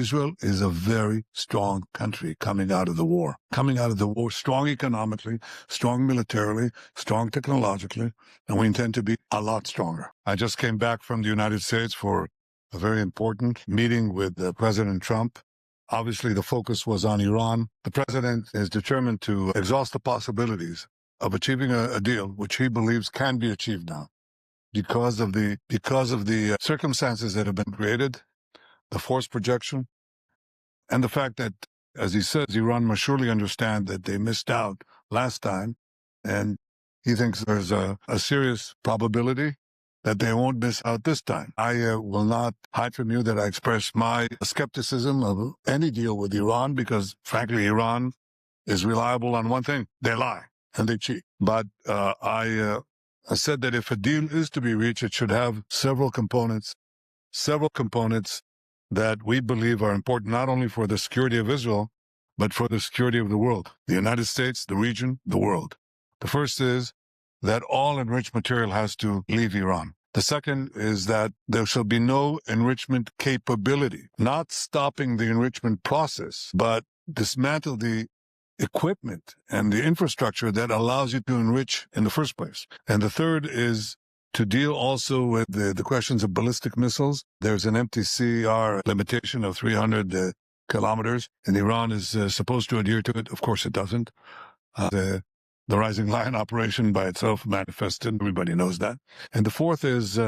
Israel is a very strong country coming out of the war. Coming out of the war, strong economically, strong militarily, strong technologically, and we intend to be a lot stronger. I just came back from the United States for a very important meeting with President Trump. Obviously, the focus was on Iran. The president is determined to exhaust the possibilities of achieving a deal which he believes can be achieved now because of the circumstances that have been created, the force projection, and the fact that, as he says, Iran must surely understand that they missed out last time, and he thinks there's a serious probability that they won't miss out this time. I will not hide from you that I express my skepticism of any deal with Iran because, frankly, Iran is reliable on one thing. They lie and they cheat. But I said that if a deal is to be reached, it should have several components that we believe are important not only for the security of Israel, but for the security of the world, the United States, the region, the world. The first is that all enriched material has to leave Iran. The second is that there shall be no enrichment capability, not stopping the enrichment process, but dismantle the equipment and the infrastructure that allows you to enrich in the first place. And the third is to deal also with the questions of ballistic missiles. There's an MTCR limitation of 300 kilometers, and Iran is supposed to adhere to it. Of course it doesn't. The Rising Lion operation by itself manifested. Everybody knows that. And the fourth is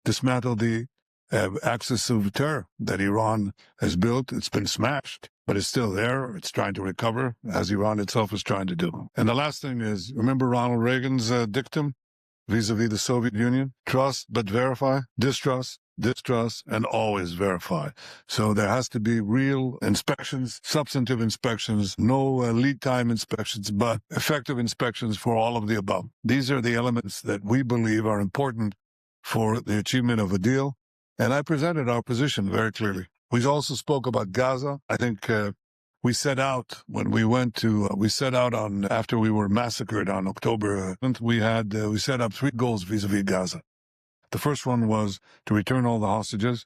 dismantle the axis of terror that Iran has built. It's been smashed, but it's still there. It's trying to recover, as Iran itself is trying to do. And the last thing is, remember Ronald Reagan's dictum vis-a-vis the Soviet Union? Trust but verify, distrust, and always verify. So there has to be real inspections, substantive inspections, no lead time inspections, but effective inspections for all of the above. These are the elements that we believe are important for the achievement of a deal. And I presented our position very clearly. We also spoke about Gaza. I think we set out when we went to, after we were massacred on October 10th, we set up 3 goals vis-a-vis Gaza. The first one was to return all the hostages.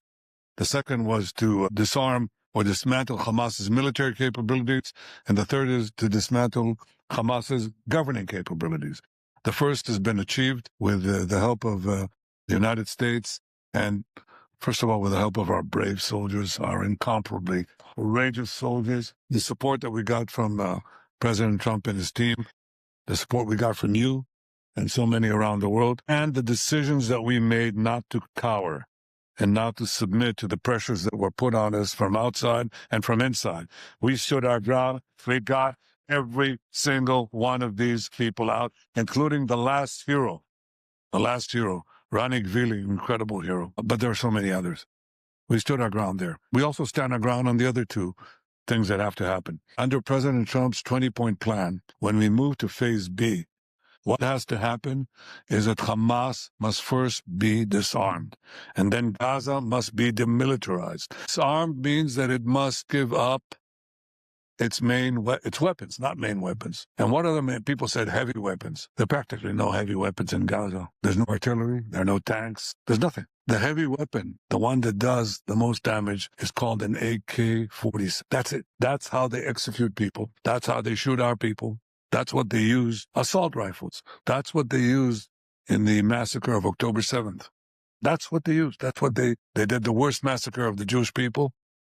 The second was to disarm or dismantle Hamas's military capabilities. And the third is to dismantle Hamas's governing capabilities. The first has been achieved with the help of the United States and, first of all, with the help of our brave soldiers, our incomparably courageous soldiers, the support that we got from President Trump and his team, the support we got from you, and so many around the world, and the decisions that we made not to cower and not to submit to the pressures that were put on us from outside and from inside. We stood our ground. We got every single one of these people out, including the last hero, Rani Gvili, incredible hero. But there are so many others. We stood our ground there. We also stand our ground on the other 2 things that have to happen. Under President Trump's 20-point plan, when we move to Phase B, what has to happen is that Hamas must first be disarmed, and then Gaza must be demilitarized. Disarmed means that it must give up its weapons, not main weapons. And what other people said heavy weapons? There are practically no heavy weapons in Gaza. There's no artillery, there are no tanks, there's nothing. The heavy weapon, the one that does the most damage, is called an AK-47. That's it. That's how they execute people. That's how they shoot our people. That's what they use, assault rifles. That's what they used in the massacre of October 7th. That's what they used. That's what they did the worst massacre of the Jewish people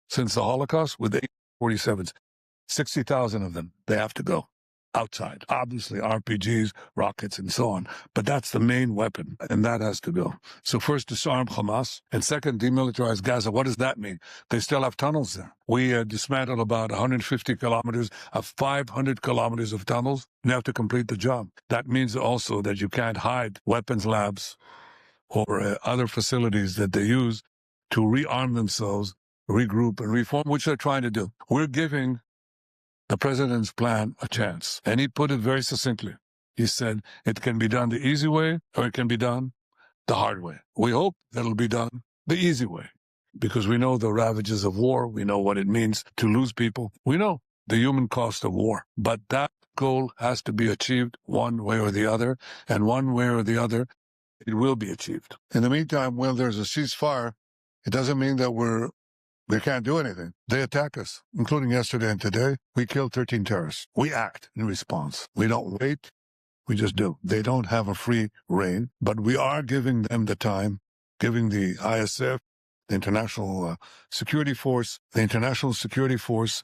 since the Holocaust with AK-47s. 60,000 of them, they have to go outside. Obviously, RPGs, rockets, and so on. But that's the main weapon, and that has to go. So first, disarm Hamas, and second, demilitarize Gaza. What does that mean? They still have tunnels there. We dismantled about 150 kilometers of 500 kilometers of tunnels. You have to complete the job. That means also that you can't hide weapons labs or other facilities that they use to rearm themselves, regroup, and reform, which they're trying to do. We're giving the president's plan a chance. And he put it very succinctly. He said, it can be done the easy way or it can be done the hard way. We hope that it'll be done the easy way because we know the ravages of war. We know what it means to lose people. We know the human cost of war. But that goal has to be achieved one way or the other. And one way or the other, it will be achieved. In the meantime, when there's a ceasefire, it doesn't mean that we're We can't do anything. They attack us, including yesterday and today. We killed 13 terrorists. We act in response. We don't wait. We just do. They don't have a free reign, but we are giving them the time, giving the ISF, the International Security Force,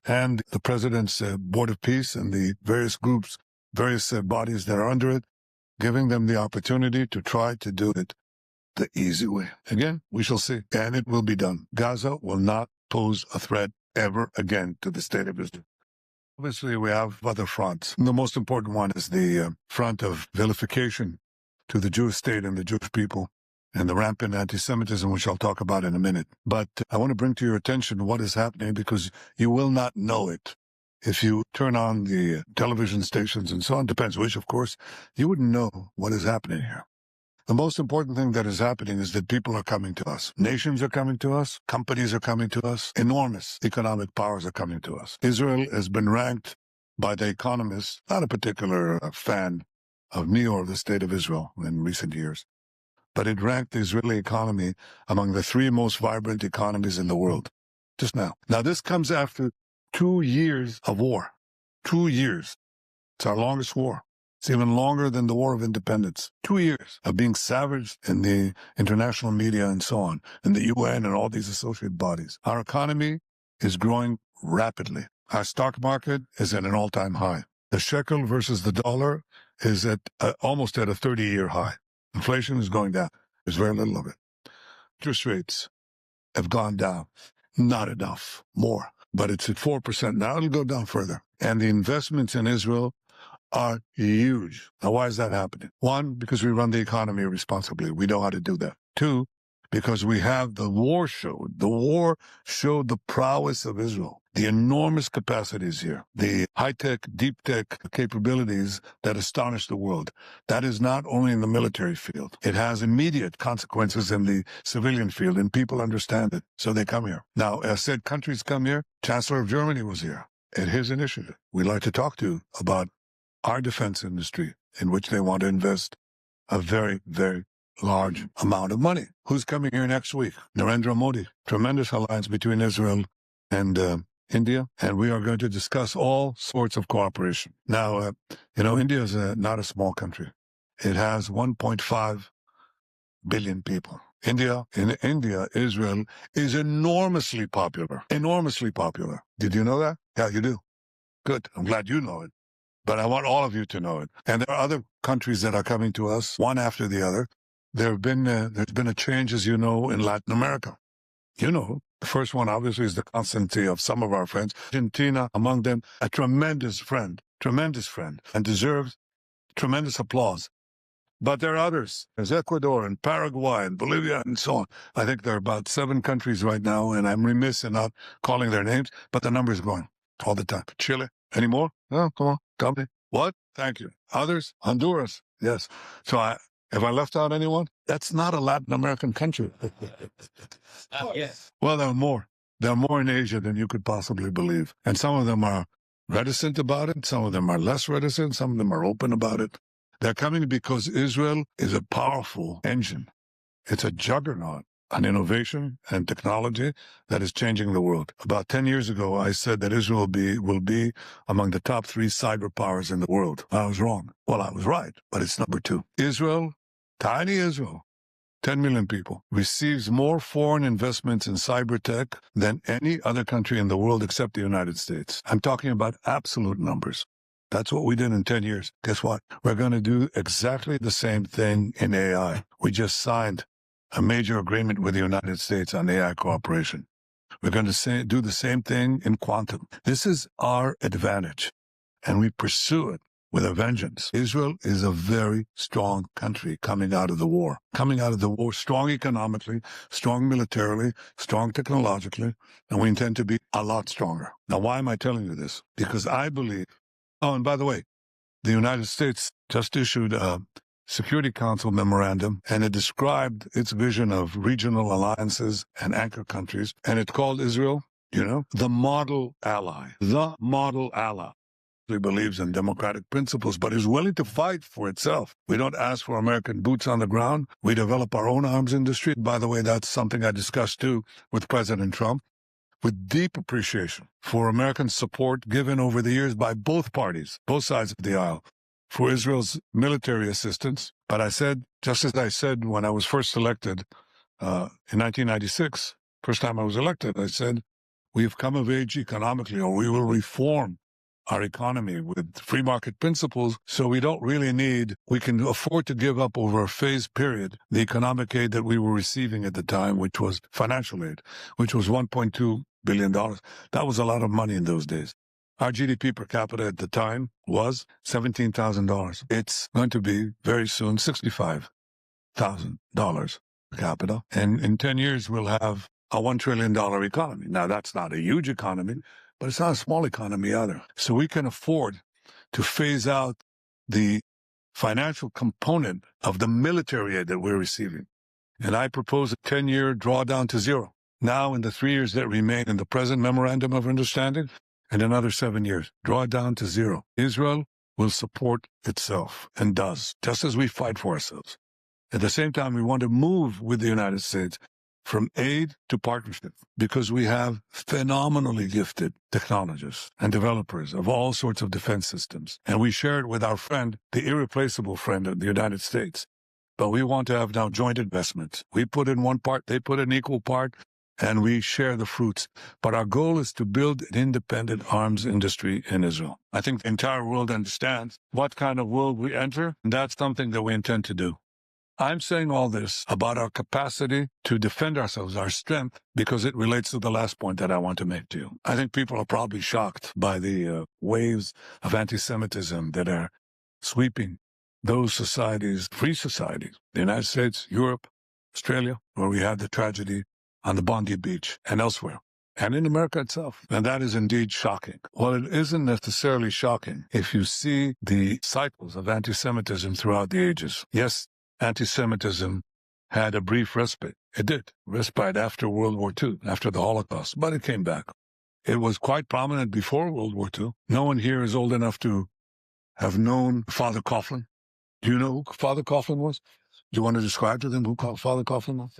and the President's Board of Peace and the various groups, various bodies that are under it, giving them the opportunity to try to do it the easy way. Again, we shall see, and it will be done. Gaza will not pose a threat ever again to the state of Israel. Obviously, we have other fronts. The most important one is the front of vilification to the Jewish state and the Jewish people and the rampant antisemitism, which I'll talk about in a minute. But I want to bring to your attention what is happening, because you will not know it. If you turn on the television stations and so on, depends which, of course, you wouldn't know what is happening here. The most important thing that is happening is that people are coming to us. Nations are coming to us. Companies are coming to us. Enormous economic powers are coming to us. Israel has been ranked by The Economist, not a particular fan of me or the state of Israel in recent years, but it ranked the Israeli economy among the 3 most vibrant economies in the world just now. Now, this comes after 2 years of war. 2 years. It's our longest war. It's even longer than the War of Independence. 2 years of being savaged in the international media and so on, in the UN and all these associated bodies. Our economy is growing rapidly. Our stock market is at an all-time high. The shekel versus the dollar is at almost at a 30-year high. Inflation is going down. There's very little of it. Interest rates have gone down. Not enough. More. But it's at 4% now. It'll go down further. And the investments in Israel are huge. Now, why is that happening? 1, because we run the economy responsibly. We know how to do that. 2, because we have the war showed the prowess of Israel, the enormous capacities here, the high-tech, deep-tech capabilities that astonish the world. That is not only in the military field. It has immediate consequences in the civilian field, and people understand it, so they come here. Now, as said, countries come here. Chancellor of Germany was here at his initiative. We'd like to talk to about our defense industry, in which they want to invest a very, very large amount of money. Who's coming here next week? Narendra Modi. Tremendous alliance between Israel and India, and we are going to discuss all sorts of cooperation. Now, India is not a small country. It has 1.5 billion people. In India, Israel is enormously popular. Enormously popular. Did you know that? Yeah, you do. Good. I'm glad you know it. But I want all of you to know it. And there are other countries that are coming to us, one after the other. There's been a change, as you know, in Latin America. You know, the first one, obviously, is the constancy of some of our friends. Argentina, among them, a tremendous friend, and deserves tremendous applause. But there are others. There's Ecuador and Paraguay and Bolivia and so on. I think there are about 7 countries right now, and I'm remiss in not calling their names, but the number is growing all the time. Chile, any more? Oh, come on, tell me. What? Thank you. Others? Honduras. Yes. So have I left out anyone? That's not a Latin American country. Yes. Well, there are more. There are more in Asia than you could possibly believe. And some of them are reticent about it. Some of them are less reticent. Some of them are open about it. They're coming because Israel is a powerful engine. It's a juggernaut on innovation and technology that is changing the world. About 10 years ago, I said that Israel will be among the top 3 cyber powers in the world. I was wrong. Well, I was right, but it's number 2. Israel, tiny Israel, 10 million people, receives more foreign investments in cyber tech than any other country in the world except the United States. I'm talking about absolute numbers. That's what we did in 10 years. Guess what? We're going to do exactly the same thing in AI. We just signed a major agreement with the United States on AI cooperation. We're going to do the same thing in quantum. This is our advantage, and we pursue it with a vengeance. Israel is a very strong country coming out of the war. Strong economically, strong militarily, strong technologically, and we intend to be a lot stronger. Now, why am I telling you this? Because I believe, oh, and by the way, the United States just issued a Security Council memorandum, and it described its vision of regional alliances and anchor countries, and it called Israel, the model ally. The model ally. It believes in democratic principles, but is willing to fight for itself. We don't ask for American boots on the ground. We develop our own arms industry. By the way, that's something I discussed too with President Trump. with deep appreciation for American support given over the years by both parties, both sides of the aisle, for Israel's military assistance. But I said, just as I said when I was first elected in 1996, first time I was elected, I said, we have come of age economically, or we will reform our economy with free market principles, so we don't really need, we can afford to give up over a phased period the economic aid that we were receiving at the time, which was financial aid, which was $1.2 billion. That was a lot of money in those days. Our GDP per capita at the time was $17,000. It's going to be very soon $65,000 per capita. And in 10 years, we'll have a $1 trillion economy. Now, that's not a huge economy, but it's not a small economy either. So we can afford to phase out the financial component of the military aid that we're receiving. And I propose a 10-year drawdown to zero. Now, in the 3 years that remain in the present memorandum of understanding, and another 7 years, draw it down to zero. Israel will support itself and does, just as we fight for ourselves. At the same time, we want to move with the United States from aid to partnership, because we have phenomenally gifted technologists and developers of all sorts of defense systems. And we share it with our friend, the irreplaceable friend of the United States. But we want to have now joint investments. We put in one part, they put in equal part, and we share the fruits. But our goal is to build an independent arms industry in Israel. I think the entire world understands what kind of world we enter, and that's something that we intend to do. I'm saying all this about our capacity to defend ourselves, our strength, because it relates to the last point that I want to make to you. I think people are probably shocked by the waves of anti-Semitism that are sweeping those societies, free societies, the United States, Europe, Australia, where we had the tragedy on the Bondi Beach and elsewhere, and in America itself. And that is indeed shocking. Well, it isn't necessarily shocking if you see the cycles of anti-Semitism throughout the ages. Yes, anti-Semitism had a brief respite. It did. Respite after World War II, after the Holocaust, but it came back. It was quite prominent before World War II. No one here is old enough to have known Father Coughlin. Do you know who Father Coughlin was? Do you want to describe to them who Father Coughlin was?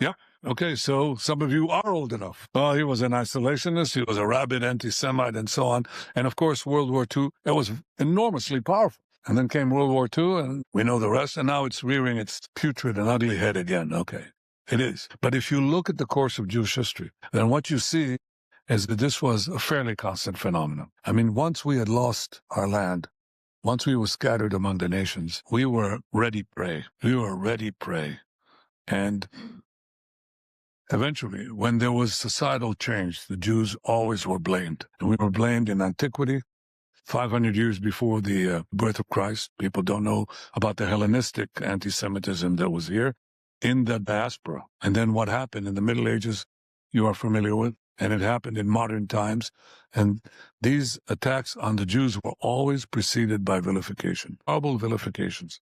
Yeah. Okay, so some of you are old enough. Well, he was an isolationist, he was a rabid anti-Semite, and so on. And of course, World War II, it was enormously powerful. And then came World War II, and we know the rest, and now it's rearing its putrid and ugly head again. Okay, it is. But if you look at the course of Jewish history, then what you see is that this was a fairly constant phenomenon. I mean, once we had lost our land, once we were scattered among the nations, we were ready prey. We were ready prey. And eventually, when there was societal change, the Jews always were blamed. And we were blamed in antiquity, 500 years before the birth of Christ. People don't know about the Hellenistic anti-Semitism that was here in the diaspora. And then what happened in the Middle Ages, you are familiar with, and it happened in modern times. And these attacks on the Jews were always preceded by vilification, horrible vilifications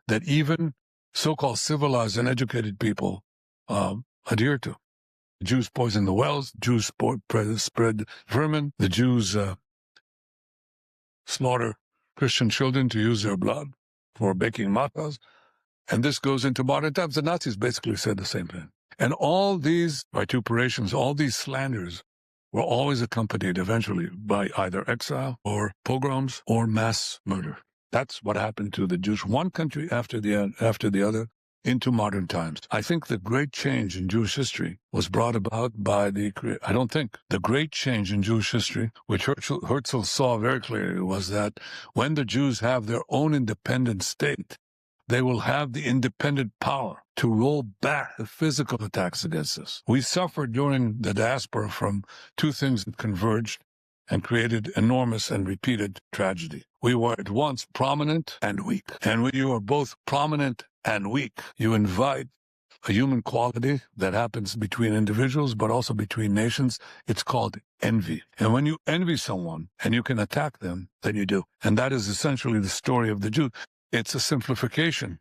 that even so-called civilized and educated people adhere to. The Jews poisoned the wells, the Jews spread vermin, the Jews slaughter Christian children to use their blood for baking matzahs. And this goes into modern times. The Nazis basically said the same thing. And all these vituperations, all these slanders were always accompanied eventually by either exile or pogroms or mass murder. That's what happened to the Jews, one country after the other, into modern times. I think the great change in Jewish history was brought about by the great change in Jewish history, which Herzl saw very clearly, was that when the Jews have their own independent state, they will have the independent power to roll back the physical attacks against us. We suffered during the diaspora from two things that converged and created enormous and repeated tragedy. We were at once prominent and weak. And when you are both prominent and weak, you invite a human quality that happens between individuals, but also between nations. It's called envy. And when you envy someone and you can attack them, then you do. And that is essentially the story of the Jew. It's a simplification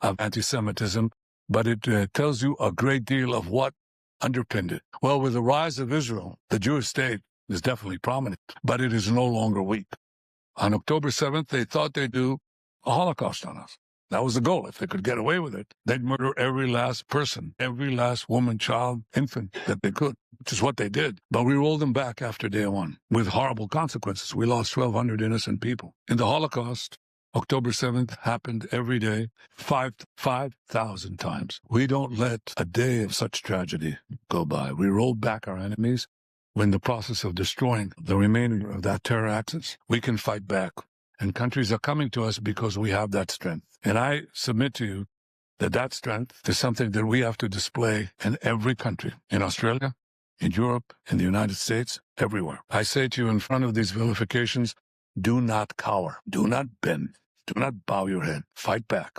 of anti-Semitism, but it tells you a great deal of what underpinned it. Well, with the rise of Israel, the Jewish state is definitely prominent, but it is no longer weak. On October 7th, they thought they'd do a Holocaust on us. That was the goal. If they could get away with it, they'd murder every last person, every last woman, child, infant that they could. which is what they did. But we rolled them back after day one with horrible consequences. We lost 1,200 innocent people. In the Holocaust, October 7th happened every day, 5,000 times. We don't let a day of such tragedy go by. We rolled back our enemies. We're in the process of destroying the remainder of that terror axis. We can fight back. And countries are coming to us because we have that strength. And I submit to you that that strength is something that we have to display in every country, in Australia, in Europe, in the United States, everywhere. I say to you in front of these vilifications, do not cower, do not bend, do not bow your head, fight back.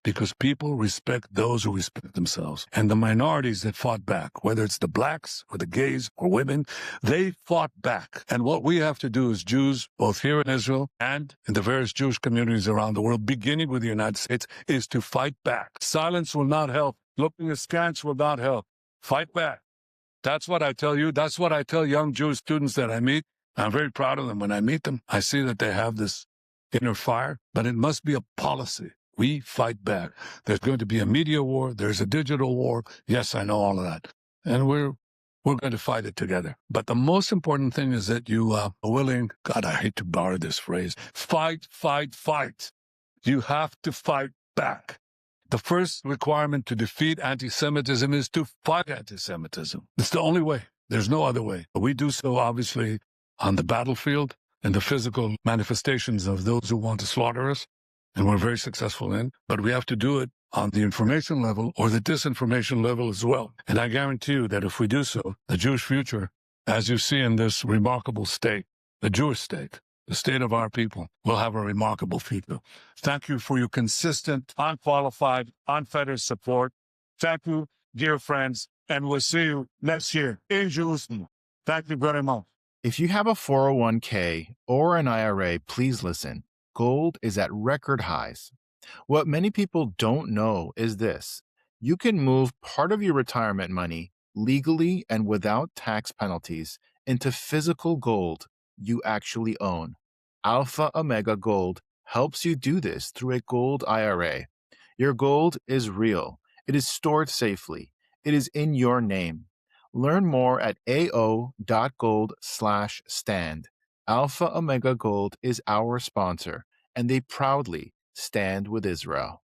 Because people respect those who respect themselves. And the minorities that fought back, whether it's the blacks or the gays or women, they fought back. And what we have to do as Jews, both here in Israel and in the various Jewish communities around the world, beginning with the United States, is to fight back. Silence will not help. Looking askance will not help. Fight back. That's what I tell you. That's what I tell young Jewish students that I meet. I'm very proud of them. When I meet them, I see that they have this inner fire, but it must be a policy. We fight back. There's going to be a media war. There's a digital war. Yes, I know all of that. And we're going to fight it together. But the most important thing is that you are willing, God, I hate to borrow this phrase, fight, fight, fight. You have to fight back. The first requirement to defeat anti-Semitism is to fight anti-Semitism. It's the only way. There's no other way. We do so, obviously, on the battlefield and the physical manifestations of those who want to slaughter us. And we're very successful in, but we have to do it on the information level or the disinformation level as well. And I guarantee you that if we do so, the Jewish future, as you see in this remarkable state, the Jewish state, the state of our people, will have a remarkable future. Thank you for your consistent, unqualified, unfettered support. Thank you, dear friends, and we'll see you next year in Jerusalem. Thank you very much. If you have a 401k or an IRA, please listen. Gold is at record highs. What many people don't know is this: you can move part of your retirement money legally and without tax penalties into physical gold you actually own. Alpha Omega Gold helps you do this through a gold IRA. Your gold is real. It is stored safely. It is in your name. Learn more at ao.gold/stand. Alpha Omega Gold is our sponsor, and they proudly stand with Israel.